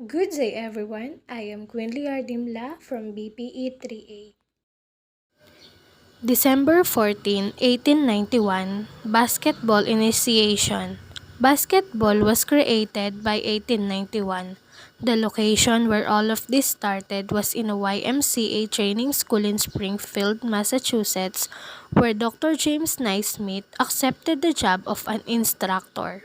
Good day everyone, I am Quinley DIMLA from BPE 3A. December 14, 1891, Basketball Initiation. Basketball was created by 1891. The location where all of this started was in a YMCA training school in Springfield, Massachusetts, where Dr. James Naismith accepted the job of an instructor.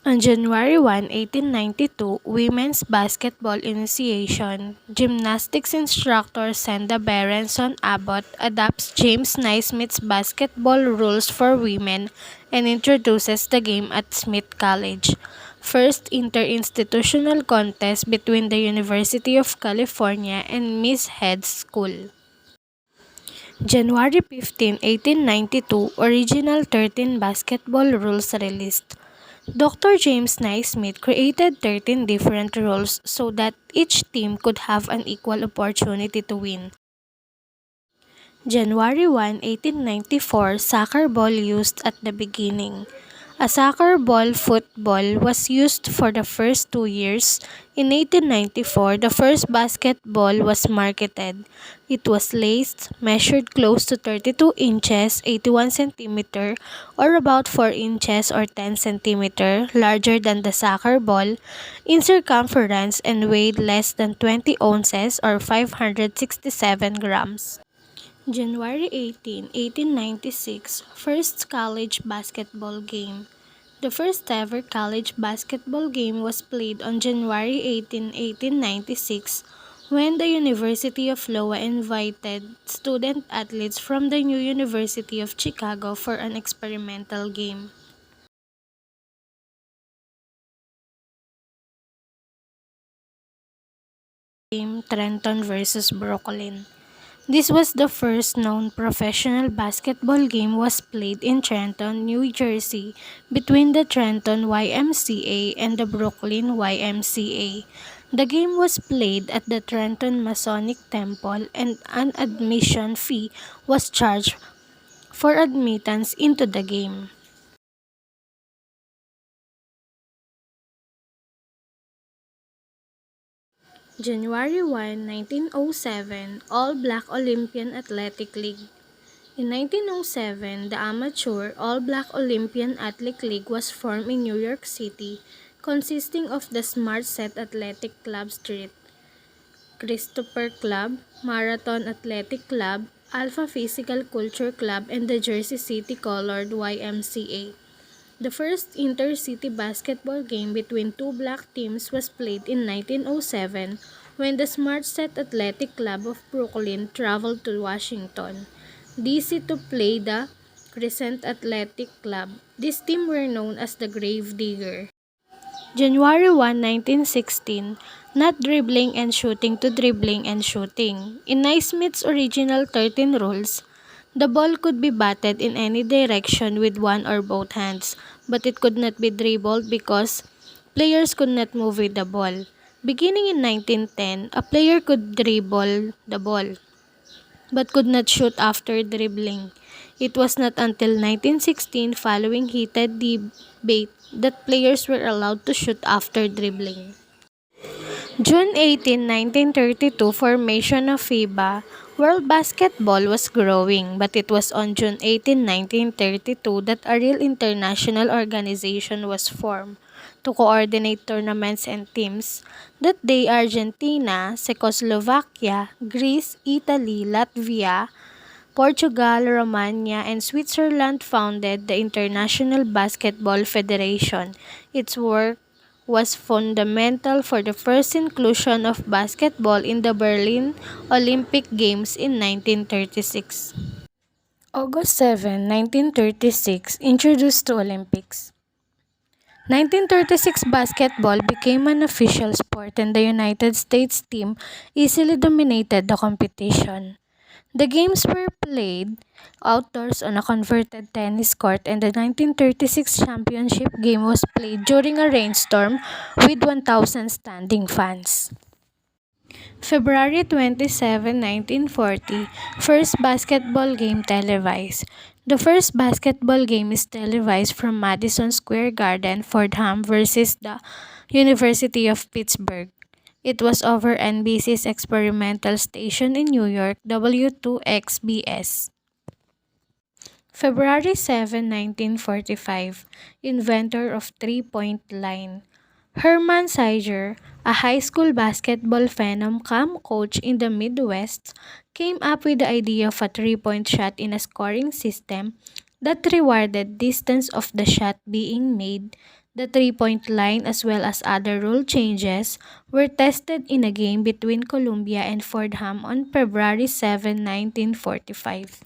On January 1, 1892, Women's Basketball Initiation, gymnastics instructor Senda Berenson Abbott adopts James Naismith's basketball rules for women and introduces the game at Smith College. First inter-institutional contest between the University of California and Miss Head's School. January 15, 1892, original 13 basketball rules released. Dr. James Naismith created 13 different rules so that each team could have an equal opportunity to win. January 1, 1894, soccer ball used at the beginning. A soccer ball football was used for the first 2 years. In 1894, the first basketball was marketed. It was laced, measured close to 32 inches, 81 centimeter, or about 4 inches or 10 centimeter, larger than the soccer ball, in circumference and weighed less than 20 ounces or 567 grams. January 18, 1896, first college basketball game. The first ever college basketball game was played on January 18, 1896, when the University of Iowa invited student athletes from the new University of Chicago for an experimental game. Game Trenton versus Brooklyn. This was the first known professional basketball game was played in Trenton, New Jersey, between the Trenton YMCA and the Brooklyn YMCA. The game was played at the Trenton Masonic Temple and an admission fee was charged for admittance into the game. January 1, 1907, All-Black Olympian Athletic League. In 1907, the amateur All-Black Olympian Athletic League was formed in New York City, consisting of the Smart Set Athletic Club Street, Christopher Club, Marathon Athletic Club, Alpha Physical Culture Club, and the Jersey City Colored YMCA. The first intercity basketball game between two black teams was played in 1907 when the Smart Set Athletic Club of Brooklyn traveled to Washington, D.C. to play the Crescent Athletic Club. This team were known as the Grave Digger. January 1, 1916, not dribbling and shooting to dribbling and shooting. In Naismith's original 13 rules, the ball could be batted in any direction with one or both hands, but it could not be dribbled because players could not move with the ball. Beginning in 1910, a player could dribble the ball, but could not shoot after dribbling. It was not until 1916, following heated debate, that players were allowed to shoot after dribbling. June 18, 1932, formation of FIBA. World basketball was growing, but it was on June 18, 1932 that a real international organization was formed to coordinate tournaments and teams. That day, Argentina, Czechoslovakia, Greece, Italy, Latvia, Portugal, Romania, and Switzerland founded the International Basketball Federation. Its work was fundamental for the first inclusion of basketball in the Berlin Olympic Games in 1936. August 7, 1936, introduced to Olympics. 1936 basketball became an official sport and the United States team easily dominated the competition. The games were played outdoors on a converted tennis court and the 1936 championship game was played during a rainstorm with 1,000 standing fans. February 27, 1940, first basketball game televised. The first basketball game is televised from Madison Square Garden, Fordham versus the University of Pittsburgh. It was over NBC's experimental station in New York, W2XBS. February 7, 1945, inventor of three-point line. Herman Siger, a high school basketball phenom come coach in the Midwest, came up with the idea of a three-point shot in a scoring system that rewarded distance of the shot being made. The three-point line as well as other rule changes were tested in a game between Columbia and Fordham on February 7, 1945.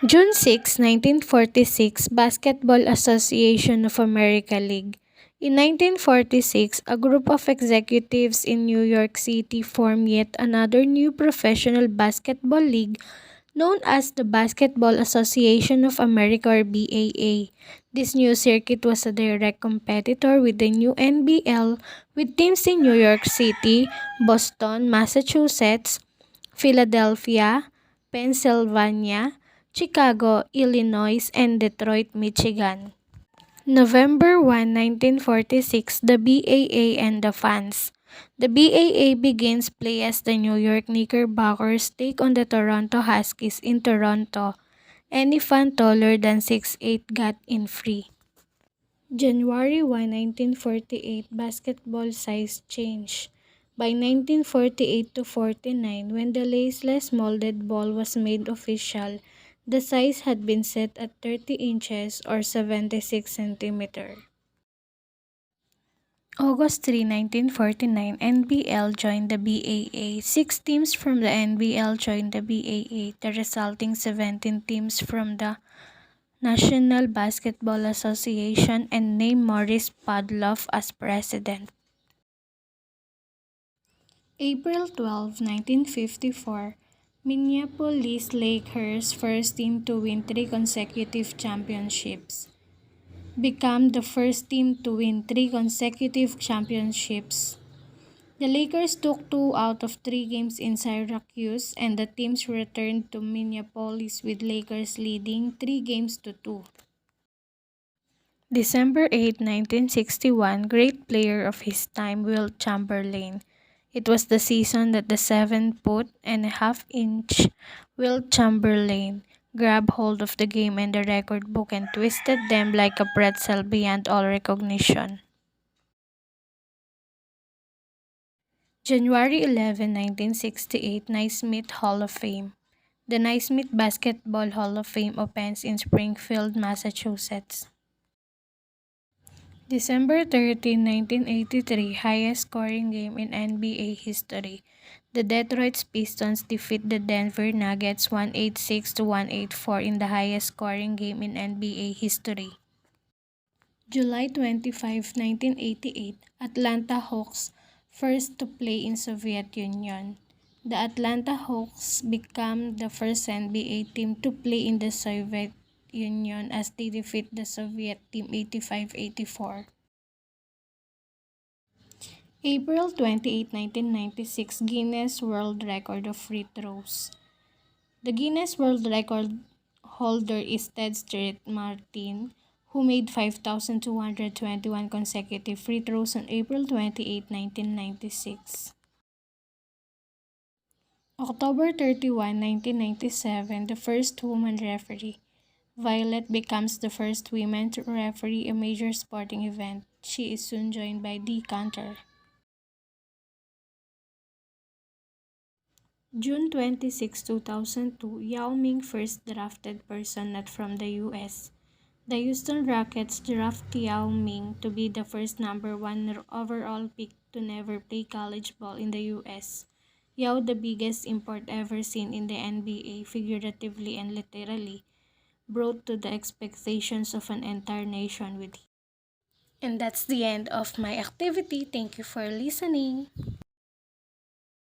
June 6, 1946, Basketball Association of America League. In 1946, a group of executives in New York City formed yet another new professional basketball league known as the Basketball Association of America or BAA. This new circuit was a direct competitor with the new NBL with teams in New York City, Boston, Massachusetts, Philadelphia, Pennsylvania, Chicago, Illinois, and Detroit, Michigan. November 1, 1946, the BAA and the fans. The BAA begins play as the New York Knickerbockers take on the Toronto Huskies in Toronto. Any fan taller than 6'8" got in free. January 1, 1948, basketball size change. By 1948 to 49, when the laceless molded ball was made official, the size had been set at 30 inches or 76 centimeter. August 3, 1949, NBL joined the BAA. 6 teams from the NBL joined the BAA. The resulting 17 teams from the National Basketball Association and named Morris Podloff as president. April 12, 1954, Minneapolis Lakers, first team to win 3 consecutive championships, become the first team to win 3 consecutive championships. The Lakers took 2 out of 3 games in Syracuse, and the teams returned to Minneapolis with Lakers leading 3 games to 2. December 8, 1961, great player of his time, Wilt Chamberlain. It was the season that the 7'1" Wilt Chamberlain grabbed hold of the game and the record book and twisted them like a pretzel beyond all recognition. January 11, 1968, Naismith Hall of Fame. The Naismith Basketball Hall of Fame opens in Springfield, Massachusetts. December 13, 1983, highest scoring game in NBA history. The Detroit Pistons defeat the Denver Nuggets 186 to 184 in the highest scoring game in NBA history. July 25, 1988, Atlanta Hawks, first to play in Soviet Union. The Atlanta Hawks become the first NBA team to play in the Soviet Union as they defeat the Soviet team 85-84. April 28, 1996, Guinness World Record of Free Throws. The Guinness World Record holder is Ted Street Martin, who made 5,221 consecutive free throws on April 28, 1996. October 31, 1997, the first woman referee. Violet becomes the first woman to referee a major sporting event. She is soon joined by Dee Cantor. June 26, 2002, Yao Ming, first drafted person not from the U.S. The Houston Rockets draft Yao Ming to be the first number 1 overall pick to never play college ball in the U.S. Yao, the biggest import ever seen in the NBA, figuratively and literally, brought to the expectations of an entire nation with him. And that's the end of my activity. Thank you for listening.